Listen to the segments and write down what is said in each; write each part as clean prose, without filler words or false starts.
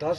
10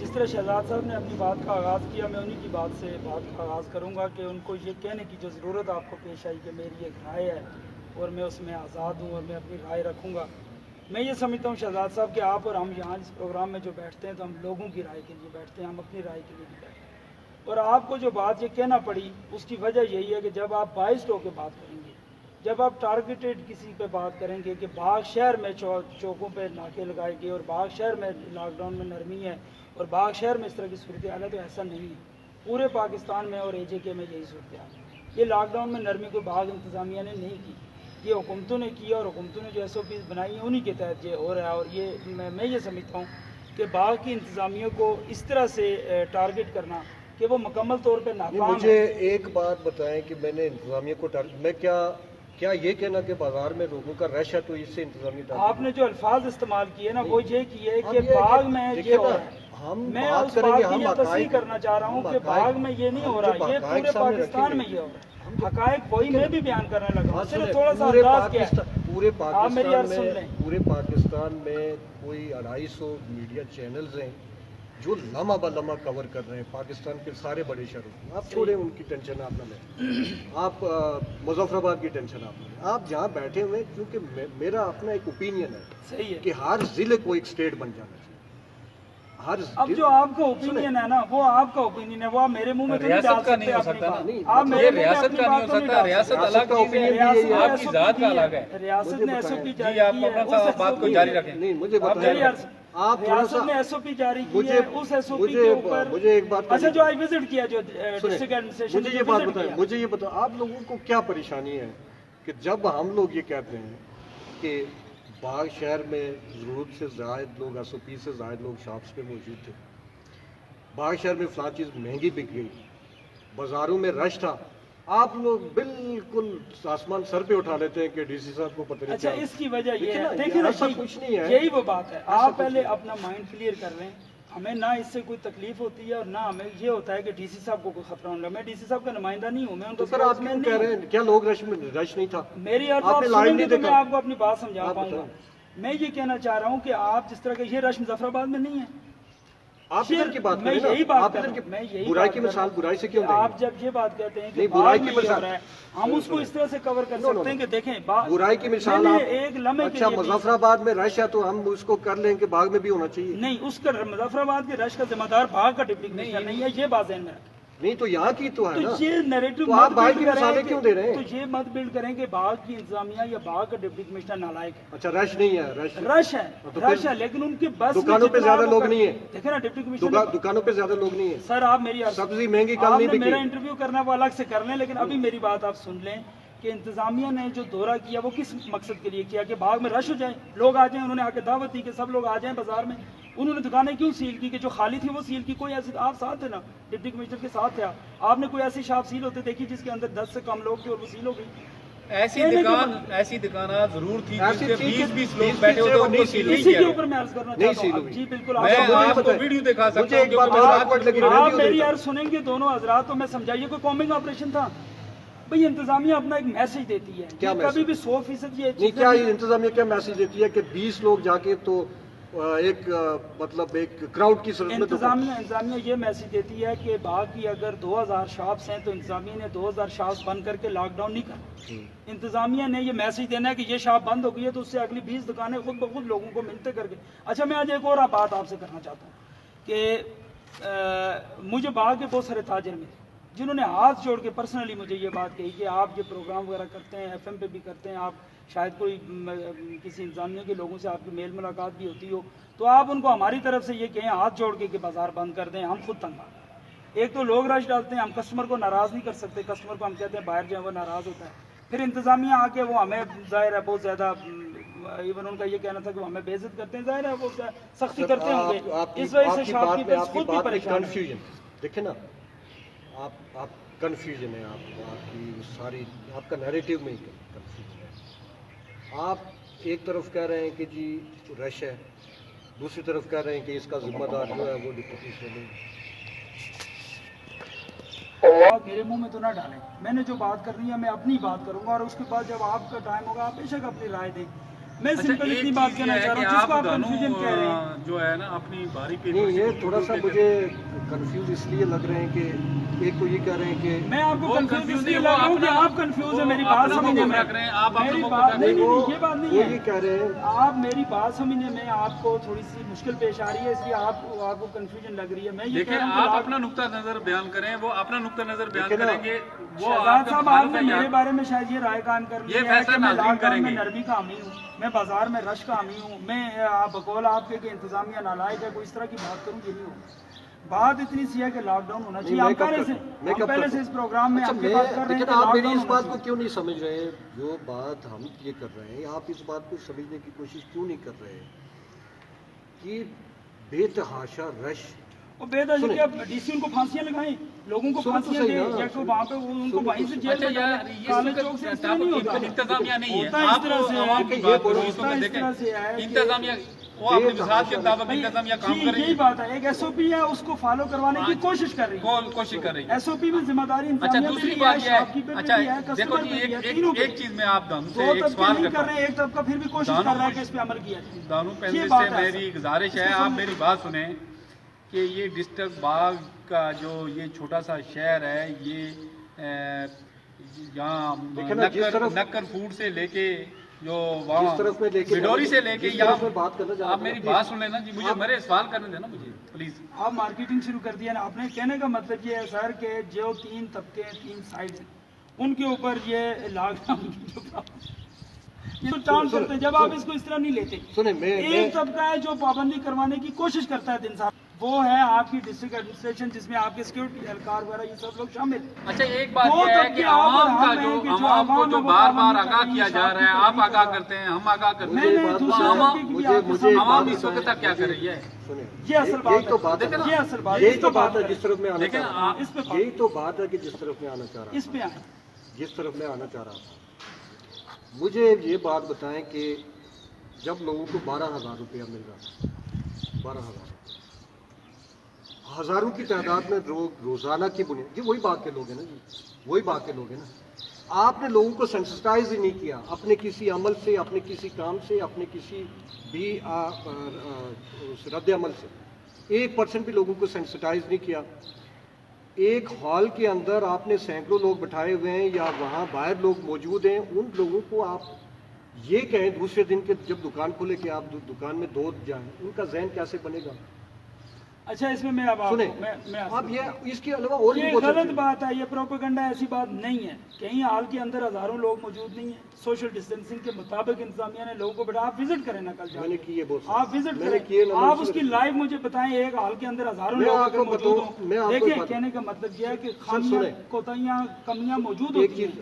جس طرح شہزاد صاحب نے اپنی بات کا آغاز کیا، میں انہی کی بات کا آغاز کروں گا کہ ان کو یہ کہنے کی جو ضرورت آپ کو پیش آئی کہ میری ایک رائے ہے اور میں اس میں آزاد ہوں اور میں اپنی رائے رکھوں گا، میں یہ سمجھتا ہوں شہزاد صاحب کہ آپ اور ہم یہاں اس پروگرام میں جو بیٹھتے ہیں تو ہم لوگوں کی رائے کے لیے بیٹھتے ہیں، ہم اپنی رائے کے لیے نہیں بیٹھتے۔ اور آپ کو جو بات یہ کہنا پڑی اس کی وجہ یہی ہے کہ جب آپ بائسڈ ہو کے بات کریں گے، جب آپ ٹارگیٹڈ کسی پہ بات کریں گے کہ باغ شہر میں چوکوں پہ ناکے لگائے گئے اور باغ شہر میں لاک ڈاؤن میں نرمی ہے اور باغ شہر میں اس طرح کی صورتحال ہے، تو ایسا نہیں ہے۔ پورے پاکستان میں اور اے جے کے میں یہی صورتحال ہے۔ یہ لاک ڈاؤن میں نرمی کو باغ انتظامیہ نے نہیں کی، یہ حکومتوں نے کیا اور حکومتوں نے جو ایس او پیز بنائی ہیں انہی کے تحت یہ ہو رہا ہے۔ اور یہ میں یہ سمجھتا ہوں کہ باغ کی انتظامیہ کو اس طرح سے ٹارگٹ کرنا کہ وہ مکمل طور پہ ناکام مجھے ہے۔ ایک بات بتائیں کہ میں نے انتظامیہ کو میں کیا یہ کہنا کہ بازار میں لوگوں کا رش ہے تو اس سے انتظامیہ آپ نے جو الفاظ استعمال کیے نا وہ یہ کیے کہ باغ میں یہ ہو رہا ہے، میں اس بات کی یہ تصحیح کرنا چاہ رہا ہوں کہ باغ میں یہ نہیں ہو رہا، یہ پورے پاکستان میں یہ ہو رہا ہے۔ حقائق وہی میں بھی بیان کرنے لگا، صرف تھوڑا سا انداز کیا ہے۔ پورے پاکستان میں کوئی 250 میڈیا چینلز ہیں جو لمحہ بہ لمحہ کور کر رہے ہیں پاکستان کے سارے بڑے شہروں۔ آپ چھوڑیں ان کی ٹینشن آپ نہ لیں، آپ مظفر آباد کی ٹینشن آپ نہ لیں، آپ جہاں بیٹھے ہوئے، کیونکہ میرا اپنا ایک اوپینین ہے کہ ہر ضلع کو ایک اسٹیٹ بن جانا چاہیے۔ اب جو آپ کا اوپینین ہے نا وہ آپ کا اوپینین ہے، وہ آپ میرے منہ میں تو نہیں ڈال سکتے اپنی بات۔ آپ میرے ریاست کا نہیں ہو سکتا، ریاست الگ چیز ہے، آپ کی ذات کا الگ ہے۔ ریاست نے ایس او پی جاری کی ہے، اس بات کو جاری رکھیں۔ نہیں مجھے بتائیں، آپ ریاست نے ایس او پی جاری کی ہے، اس ایس او پی کے اوپر مجھے ایک بات، اچھا جو آج وزٹ کیا جو ڈسٹرکٹ ایڈمنسٹریشن، مجھے یہ بات بتائیں، مجھے یہ بتائیں آپ لوگوں کو کیا پریشانی ہے کہ جب ہم لوگ یہ کہتے ہیں کہ باغ شہر میں ضرورت سے زائد لوگ، ایس او پی سے زائد لوگ شاپس پہ موجود تھے، باغ شہر میں فلاں چیز مہنگی بک گئی، بازاروں میں رش تھا، آپ لوگ بالکل آسمان سر پہ اٹھا لیتے ہیں کہ ڈی سی صاحب کو پتہ نہیں۔ اچھا اس کی وجہ یہ ہے، دیکھیں ایسا کچھ نہیں ہے، یہی وہ بات ہے، آپ پہلے اپنا مائنڈ کلیئر کر رہے ہیں۔ ہمیں نہ اس سے کوئی تکلیف ہوتی ہے اور نہ ہمیں یہ ہوتا ہے کہ ڈی سی صاحب کو کوئی خطرہ ہوگا۔ میں ڈی سی صاحب کا نمائندہ نہیں ہوں، میں ان کو آپ کیوں کہہ رہے ہیں؟ کیا لوگ رش نہیں تھا؟ میری اور بات سنیں گے تو میں آپ کو اپنی بات سمجھا پاؤں گا۔ میں یہ کہنا چاہ رہا ہوں کہ آپ جس طرح کے یہ رش مظفر آباد میں نہیں ہے، آپ ادھر کی بات کریں نا، برائی کی مثال برائی سے کیوں دیں گے؟ آپ جب یہ بات کہتے ہیں کہ برائی کی مثال ہے، ہم اس کو اس طرح سے کور کر سکتے ہیں کہ دیکھیں برائی کی مثال ایک لمحے کے اچھا مظفر آباد میں رش ہے تو ہم اس کو کر لیں کہ باغ میں بھی ہونا چاہیے؟ نہیں، اس کا مظفر آباد کے رش کا ذمہ دار باغ کا ڈپٹی کمشنر نہیں ہے، یہ بات ذہن میں رکھیں۔ نہیں تو یہاں کی تو ہے نا، تو یہ نیریٹو آپ باغ کی مثالیں کیوں دے رہے ہیں؟ تو یہ مت بلڈ کریں کہ باغ کی انتظامیہ یا باغ کا ڈپٹی کمشنر نالائق ہے۔ اچھا رش نہیں ہے، رش ہے لیکن ان کے بس دکانوں پہ زیادہ لوگ نہیں ہیں، دیکھیں نا ڈپٹی کمشنر دکانوں پہ زیادہ لوگ نہیں ہیں۔ سر آپ میری سبزی مہنگی کل نہیں بکی، میرا انٹرویو کرنا وہ الگ سے کر لیں، لیکن ابھی میری بات آپ سن لیں کہ انتظامیہ نے جو دورہ کیا وہ کس مقصد کے لیے کیا کہ باغ میں رش ہو جائے، لوگ آ جائیں، انہوں نے آ کے دعوت دی کہ سب لوگ آ جائیں بازار میں۔ انہوں نے دکانیں کیوں سیل کی کہ جو خالی تھی وہ سیل کی؟ کوئی ایسی آپ ساتھ تھے نا، ڈپٹی کمشنر کے ساتھ تھے آپ نے کوئی ایسی شاپ سیل ہوتے دیکھی جس کے اندر 10 سے کم لوگ تھے اور وہ سیل ہو گئی؟ ایسی دکانات ضرور تھی جس پہ 20 لوگ بیٹھے ہوتے ان کو سیل نہیں اسی کیا کے اوپر میں عرض کرنا چاہتا ہوں۔ جی بالکل، میں آپ کو ویڈیو دکھا سکتا ہوں، آپ میری عرض سنیں گے دونوں حضرات، تو میں سمجھائیے کوئی کومنگ آپریشن تھا؟ بھئی انتظامیہ اپنا ایک میسج دیتی ہے، کبھی بھی 100% یہ نہیں، کیا انتظامیہ کیا میسج دیتی ہے کہ 20 لوگ جا کے تو ایک مطلب ایک کراؤڈ کی صورت میں انتظامیہ یہ میسج دیتی ہے کہ باغ کی اگر 2000 شاپس ہیں تو انتظامیہ نے 2000 شاپس بند کر کے لاک ڈاؤن نہیں کرنا۔ انتظامیہ نے یہ میسج دینا ہے کہ یہ شاپ بند ہو گئی ہے تو اس سے اگلی 20 دکانیں خود بخود لوگوں کو ملتے کر کے۔ اچھا میں آج ایک اور بات آپ سے کرنا چاہتا ہوں کہ مجھے باغ کے بہت سارے تاجر ملے جنہوں نے ہاتھ جوڑ کے پرسنلی مجھے یہ بات کہی کہ آپ یہ پروگرام وغیرہ کرتے ہیں، ایف ایم پہ بھی کرتے ہیں، آپ شاید کوئی کسی انتظامیہ کے لوگوں سے آپ کی میل ملاقات بھی ہوتی ہو، تو آپ ان کو ہماری طرف سے یہ کہیں ہاتھ جوڑ کے کہ بازار بند کر دیں، ہم خود تنگ آ گئے۔ ایک تو لوگ رش ڈالتے ہیں، ہم کسٹمر کو ناراض نہیں کر سکتے، کسٹمر کو ہم کہتے ہیں باہر جائیں وہ ناراض ہوتا ہے، پھر انتظامیہ آ کے وہ ہمیں ظاہر ہے بہت زیادہ ایون ان کا یہ کہنا تھا کہ وہ ہمیں بے عزت کرتے ہیں، ظاہر ہے وہ سختی کرتے ہوں گے، اس وجہ سے شاپ کیپرز خود بھی پریشان ہیں۔ دیکھیں نا آپ کنفیوژن ہے، آپ کی ساری آپ کا نیریٹو میں ہی کنفیوژن ہے۔ آپ ایک طرف کہہ رہے ہیں کہ جی رش ہے، دوسری طرف کہہ رہے ہیں کہ اس کا ذمہ دار جو ہے وہ ڈپٹی کمشنر نہیں۔ میرے منہ میں تو نہ ڈالیں، میں نے جو بات کرنی ہے میں اپنی بات کروں گا، اور اس کے بعد جب آپ کا ٹائم ہوگا آپ بے شک اپنی رائے دیں۔ میں سمپل اتنی بات کہنا چاہ رہا ہوں جس کو آپ کنفیوژن کہہ رہے ہیں جو ہے نا اپنی باری پہ نہیں، یہ تھوڑا سا مجھے کنفیوز اس لیے لگ رہے ہیں کہ ایک تو یہ کہہ رہے ہیں کہ میں آپ کو کنفیوز اس لیے لگ رہا ہوں کہ آپ کنفیوز ہیں میری بات سمجھنے میں، میری بات نہیں یہ بات نہیں وہ ہے، یہ کہہ رہے ہیں آپ میری بات سمجھنے میں آپ کو تھوڑی سی مشکل پیش آ رہی ہے، اس لیے آپ کو کنفیوژن لگ رہی ہے. میں یہ دیکھیں کہہ رہا ہوں آپ کہ اپنا نقطہ نظر بیان کریں، وہ اپنا نقطہ نظر بیان دیکھیں نا، کریں گے. وہ شہزاد صاحب آپ نے میرے بارے میں شاید یہ رائے قائم کر لی یہ ہے فیصلہ کہ میں ناظرین لاک ڈاؤن کریں میں گے. نرمی کا حامی ہوں، میں بازار میں رش کا حامی ہوں، میں بقول آپ کے کہ انتظامیہ نالائق ہے، کوئی اس طرح کی بات کروں یہ نہیں ہوگا. بات اتنی سی ہے کہ لاک ڈاؤن ہونا چاہیے. ہم پہلے سے اس پروگرام میں آپ کی بات کر رہے ہیں لیکن کہ آپ لاک میری ڈاؤن اس ہونا بات کو چاہیے. کیوں نہیں سمجھ رہے؟ جو بات ہم یہ کر رہے ہیں آپ اس بات کو سمجھنے کی کوشش کیوں نہیں کر رہے کہ بے تحاشا رش وہ بے دہشت کہ اب ڈی سی ان کو پھانسیاں لگائیں، لوگوں کو پھانسیاں دیں، یا کہ وہاں پہ ان کو وہیں سے جیل میں ڈالیں. کالے چوک سے اس طرح نہیں ہوتا، انتظامیہ نہیں ہے. ہوتا اس طرح سے ہے، ہوتا اس طرح سے ہے کہ انتظامیہ وہ اپنی وسعت کے مطابق انتظامیہ کام کرے یہی بات ہے. ایک ایس او پی ہے، اس کو فالو کروانے کی کوشش کر رہی ہے، کوشش کر رہی ہے. ایس او پی میں ذمہ داری اچھا انتظامیہ دوسری پہ بھی بات ہے، یہ شاپ کیپر ہے، پہ بھی ہے، اچھا دیکھو کسٹمر جی پہ بھی ہے، تینوں پہ. ایک چیز میں آپ دانو سے دو ایک طبقے سوال نہیں کرتا کر ہوں. رہے ہیں، ایک طبقہ پھر بھی کوشش کر رہا ہے کہ اس پہ عمل کیا جائے. دانو یہ پینل بات سے ہے. میری گزارش ہے آپ میری بات سنیں کہ یہ ڈسٹرکٹ باغ کا جو یہ چھوٹا سا شہر ہے، یہ یہاں نکر فوڈ سے لے کے جو وہاں بڈوری سے لے کے یہاں آپ میری بات سن لینا جی، مجھے میرے سوال کرنے دینا مجھے پلیز. آپ مارکیٹنگ شروع کر دیا نا آپ نے. کہنے کا مطلب یہ ہے سر کہ جو تین طبقے تین سائڈ ہیں ان کے اوپر یہ لاک ڈاؤن کرتے ہیں. جب آپ اس کو اس طرح نہیں لیتے، ایک طبقہ ہے جو پابندی کروانے کی کوشش کرتا ہے دن سال، وہ ہے آپ کی ڈسٹرکٹ ایڈمنسٹریشن جس میں آپ کے سیکورٹی اہلکار وغیرہ یہ سب لوگ شامل. اچھا ایک بات یہ ہے کہ عوام کا جو عوام کو جو بار بار آگاہ کیا جا رہا ہے، آپ آگاہ کرتے ہیں، ہم آگاہ کرتے ہیں، عوام اس وقت تک کیا کر رہی ہے؟ یہ اصل بات ہے، یہ اصل بات ہے. یہی تو بات ہے جس طرف میں آنا لیکن چاہ رہا اس پہ ہوں، یہی تو بات ہے کہ جس طرف میں آنا چاہ رہا اس پہ آئیں. ہوں، جس طرف میں آنا چاہ رہا تھا. مجھے یہ بات بتائیں کہ جب لوگوں کو 12,000 روپیہ مل رہا تھا، 12,000 ہزاروں کی تعداد میں لوگ روزانہ کی بنیاد، جی وہی باغ کے لوگ ہیں نا، جی وہی باغ کے لوگ ہیں نا. آپ نے لوگوں کو سینسٹائز ہی نہیں کیا اپنے کسی عمل سے، اپنے کسی کام سے، اپنے کسی بھی رد عمل سے. 1% بھی لوگوں کو سینسٹائز نہیں کیا. ایک ہال کے اندر آپ نے سینکڑوں لوگ بٹھائے ہوئے ہیں یا وہاں باہر لوگ موجود ہیں، ان لوگوں کو آپ یہ کہیں دوسرے دن کے جب دکان کھولے کہ آپ دکان میں دوڑ جائیں، ان کا ذہن کیسے بنے گا؟ اچھا اس میں میں اب سنیں اب یہ اس کے علاوہ اور بھی یہ بہت غلط بات ہے، یہ پروپیگنڈا ایسی بات نہیں ہے. کہیں حال کے اندر ہزاروں لوگ موجود نہیں ہیں. سوشل ڈسٹینسنگ کے مطابق انتظامیہ نے لوگوں کو بڑھا. آپ وزٹ کریں نا کل میں نے کیے بہت آپ وزٹ کریں، آپ اس کی لائیو مجھے بتائیں. ایک حال کے اندر ہزاروں لوگ اگر موجود ہوں، دیکھیں کہنے کا مطلب یہ ہے کہ خامیاں کوتاہیاں کمیاں موجود ہوتی ہیں،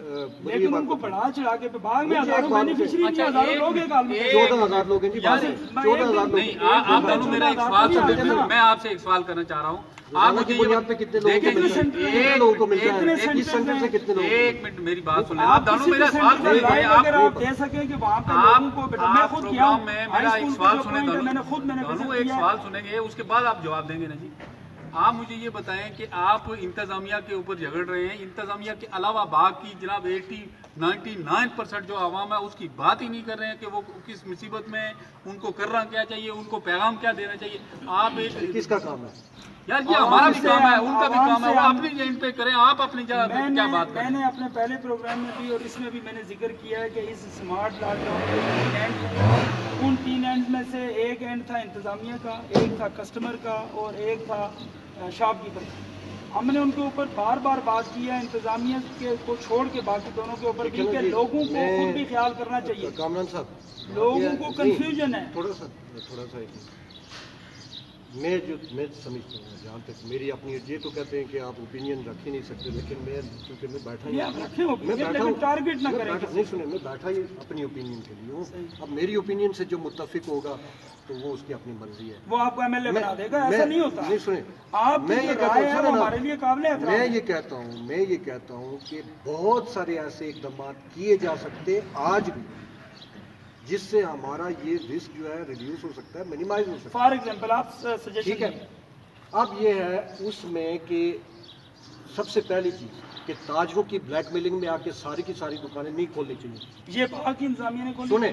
لیکن ان کو بڑھا چڑھا کے باغ میں ہزاروں بینیفیشری بھی ہزاروں لوگ ایک حال میں 14,000 لوگ ہیں جی، 14,000 لوگ. نہیں آپ دونوں میرا ایک سوال سن، میں آپ سے ایک سوال کرنا چاہ رہا ہوں. آپ کی بنیاد پہ کتنے لوگوں کو مل رہا ہے؟ اس سینٹر سے کتنے لوگ؟ ایک منٹ میری بات سن لیں. آپ دونوں میرا سوال سن لیں. اگر آپ دے سکیں کہ وہاں پہ لوگوں کو میں خود کیا ہوں، میں میرا ایک سوال سنیں میں نے خود دونوں ایک سوال سنیں گے، اس کے بعد آپ جواب دیں گے نا جی. آپ مجھے یہ بتائیں کہ آپ انتظامیہ کے اوپر جھگڑ رہے ہیں، انتظامیہ کے علاوہ باغ کی جناب 99% جو عوام ہے اس کی بات ہی نہیں کر رہے ہیں کہ وہ کس مصیبت میں، ان کو کرنا کیا چاہیے، ان کو پیغام کیا دینا چاہیے. آپ ایک کس کا کام ہے یار یہ ہمارا بھی کام ہے، ان کا بھی کام ہے، وہ اپنی جگہ پہ کریں، آپ اپنی جگہ پہ کیا بات کریں. میں نے اپنے پہلے پروگرام میں بھی اور اس میں بھی میں نے ذکر کیا ہے کہ اس اسمارٹ لاک ڈاؤن کے 3 اینڈ، ان 3 اینڈ میں سے ایک اینڈ تھا انتظامیہ کا، ایک تھا کسٹمر کا اور ایک تھا شاپ کیپر کا. ہم نے ان کے اوپر بار بار بات کی ہے، انتظامیہ کے کو چھوڑ کے باقی دونوں کے اوپر بھی، کہ لوگوں کو خود بھی خیال کرنا چاہیے. کامران صاحب لوگوں کو کنفیوژن ہے. تھوڑا سا میں سمجھتا ہوں جہاں تک میری اپنی، یہ تو کہتے ہیں کہ آپ اوپینین رکھ ہی نہیں سکتے، لیکن میں کیونکہ میں بیٹھا ہی ٹارگیٹ نہ کریں. نہیں سنیں، میں بیٹھا ہی اپنی اوپینین کے لیے ہوں. اب میری اوپینین سے جو متفق ہوگا تو وہ اس کی اپنی مرضی ہے، وہ آپ کو ایم ایل اے بنا دے گا. ایسا نہیں ہوتا. نہیں سنیں، آپ میں یہ کہتا ہوں ہمارے لیے قابل احترام. میں یہ کہتا ہوں کہ بہت سارے ایسے اقدامات کیے جا سکتے آج بھی جس سے ہمارا یہ رسک جو ہے ریڈیوس ہو سکتا ہے، منیمائز ہو سکتا ہے. فار ایگزامپل آپ سجیشن. ٹھیک ہے، اب یہ ہے اس میں کہ سب سے پہلی چیز کہ تاجروں کی بلیک میلنگ میں آ کے ساری کی ساری دکانیں نہیں کھولنی چاہیے. یہ باقی انتظامیہ نے کھولی. سنیں،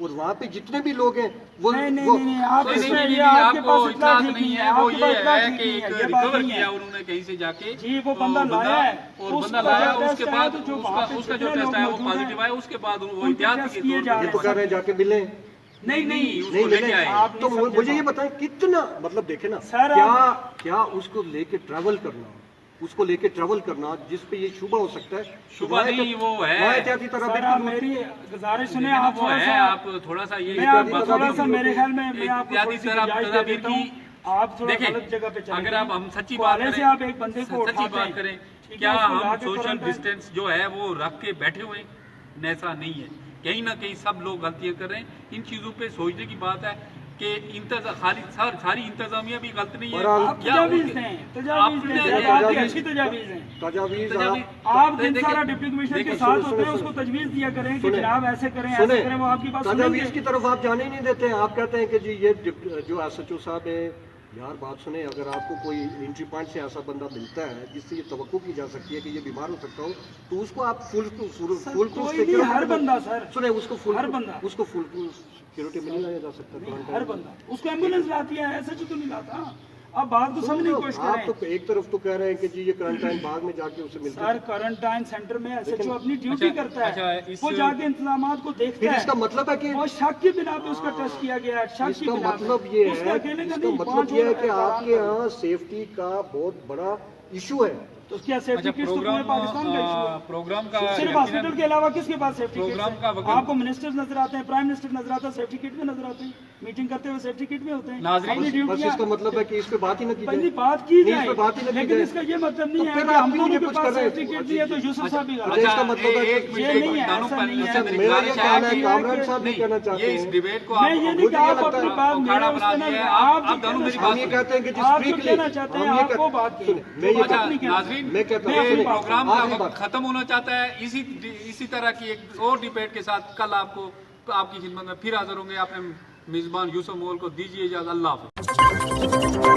اور وہاں پہ جتنے بھی لوگ ہیں وہ نہیں آپ اس میں یہ آپ آپ کے کو پاس اطلاع اطلاع نہیں ہے، وہ یہ ہے کہ ایک ریکور کیا انہوں نے کہیں سے جا کے جی وہ بندہ لایا ہے اور بندہ لایا، اس کے بعد اس کا جو ٹیسٹ آیا وہ پازیٹیو آیا، اس کے بعد وہ احتیاط کے طور یہ تو کہہ رہے ہیں جا کے ملیں، نہیں اس کو نہیں لے کے ملیں. آئے. تو مجھے یہ بتائیں کتنا مطلب دیکھیں نا سر کیا اس کو لے کے ٹریول کرنا، اس کو لے کے ٹریول کرنا جس پہ یہ شبہ ہو سکتا ہے، شبہ نہیں وہ ہے، وہاں احتیاطی سر تدابیر آپ میری گزارش سنیں، آپ وہ تھوڑا ہے، سا آپ تھوڑا سا یہ میں آپ کو تھوڑا سا میرے خیال میں آپ کو احتیاطی تدابیر کی آپ تھوڑا دیکھیں، غلط جگہ پہ چلیں اگر آپ ہم سچی بات حوالے کریں، سے آپ ایک بندے کو سچی اٹھاتے بات ہیں، کریں، ٹھیک ہے، کیا اس کو لا ہم کے سوشل قرنطائن- ڈسٹینس جو ہے وہ رکھ کے بیٹھے ہوئے ہیں؟ ایسا نہیں ہے، کہیں نہ کہیں سب لوگ غلطیاں کر رہے ہیں. ان چیزوں پہ سوچنے کی بات ہے کہ ساری انتظامیہ بھی غلط نہیں ہے. آپ تجاویز دیں، تجاویز دیں، آپ کی اچھی تجاویز ہیں. تجاویز آپ جن سارا ڈپٹی کمشنر کے ساتھ ہوتے ہیں اس کو تجویز دیا کریں کہ جناب ایسے کریں ایسے کریں، وہ آپ کی بات سنیں تجاویز گے. کی طرف آپ جانے ہی نہیں دیتے ہیں. آپ کہتے ہیں کہ جی یہ جو ایس ایچ او صاحب ہے، یار بات سنیں، اگر آپ کو کوئی انٹری پوائنٹ سے ایسا بندہ ملتا ہے جس سے یہ توقع کی جا سکتی ہے کہ یہ بیمار ہو سکتا ہو، تو اس کو آپ فل کوئی نہیں، ہر بندہ سر سنیں، اس کو ہر بندہ، اس کو فل سیکورٹی میں نہیں لایا جا سکتا. ہر بندہ اس کو ایمبولینس لاتی ہے، ایسے تو نہیں لاتا. آپ بات کو سمجھنے کی کوشش آپ تو کریں. ایک طرف تو کہہ رہے ہیں کہ جی یہ کرنٹائن باغ میں جا کے اسے ملتا ہے، سر کوارنٹائن سینٹر میں ایس ایچ او اپنی ڈیوٹی کرتا اچھا، ہے، اس- وہ جا کے انتظامات کو دیکھتا پھر ہے. اس کا مطلب ہے کہ وہ شک کی بنا پہ اس کا ٹیسٹ کیا گیا ہے، شک اس کی کا بنا پہ. مطلب یہ اس ہے کا اکیلے کا اس کا نہیں، مطلب پانچ یہ ہے اور کہ آپ کے احترام یہاں سیفٹی کا بہت بڑا ایشو ہے. تو اس کی سیفٹی کٹس تو پورے پاکستان کا ایشو ہے. پروگرام کا صرف ہاسپٹل کے علاوہ کس کے پاس سیفٹی پروگرام کٹس کا ہے؟ وقت- آپ کو منسٹر نظر آتے ہیں، پرائم منسٹر نظر آتا ہے، سیفٹی کٹ میں نظر آتے ہیں، میٹنگ کرتے ہوئے سیفٹی کٹ میں ہوتے ہیں. ناظرین، اپنی بس ڈیوٹیاں اس کا مطلب ہے کہ اس پہ بات ہی نہ کی پہلی جائے. بات کی نہیں، جائے، اس پہ بات ہی نہ کی لیکن جائے. اس کا یہ مطلب نہیں تو ہے پھر کہ آپ ہم کیوں دونوں یہ کے کچھ پاس کر رہے ہیں؟ سیفٹی کٹ نہیں ہے تو یوسف صاحب بھی غلط اچھا، اس کا ہے. مطلب ہے کہ ایک یہ نہیں ہے، ایسا نہیں ہے. میری میرا یہ گزارش کہنا ہے کہ کامران صاحب بھی کہنا چاہتے یہ اس ہیں. ڈیبیٹ کو میں یہ نہیں کہ آپ مجھے اپنی لگتا بات اکھاڑا میرے بنا اس پہ دیا ہے. نہ- آپ دونوں میری ہم یہ کہتے ہیں کہ جس آپ جو اسٹرکٹلی کہنا چاہتے ہیں آپ وہ بات کہیں. میں یہ اچھا کہتا ناظرین، میں کہتا ہوں، یہ سنیں، پروگرام آخری کا بات. وقت ختم ہونا چاہتا ہے. اسی طرح کی ایک اور ڈیبیٹ کے ساتھ کل آپ کی خدمت میں پھر حاضر ہوں گے. آپ نے میزبان یوسف مغل کو دیجیے اجازت. اللہ حافظ.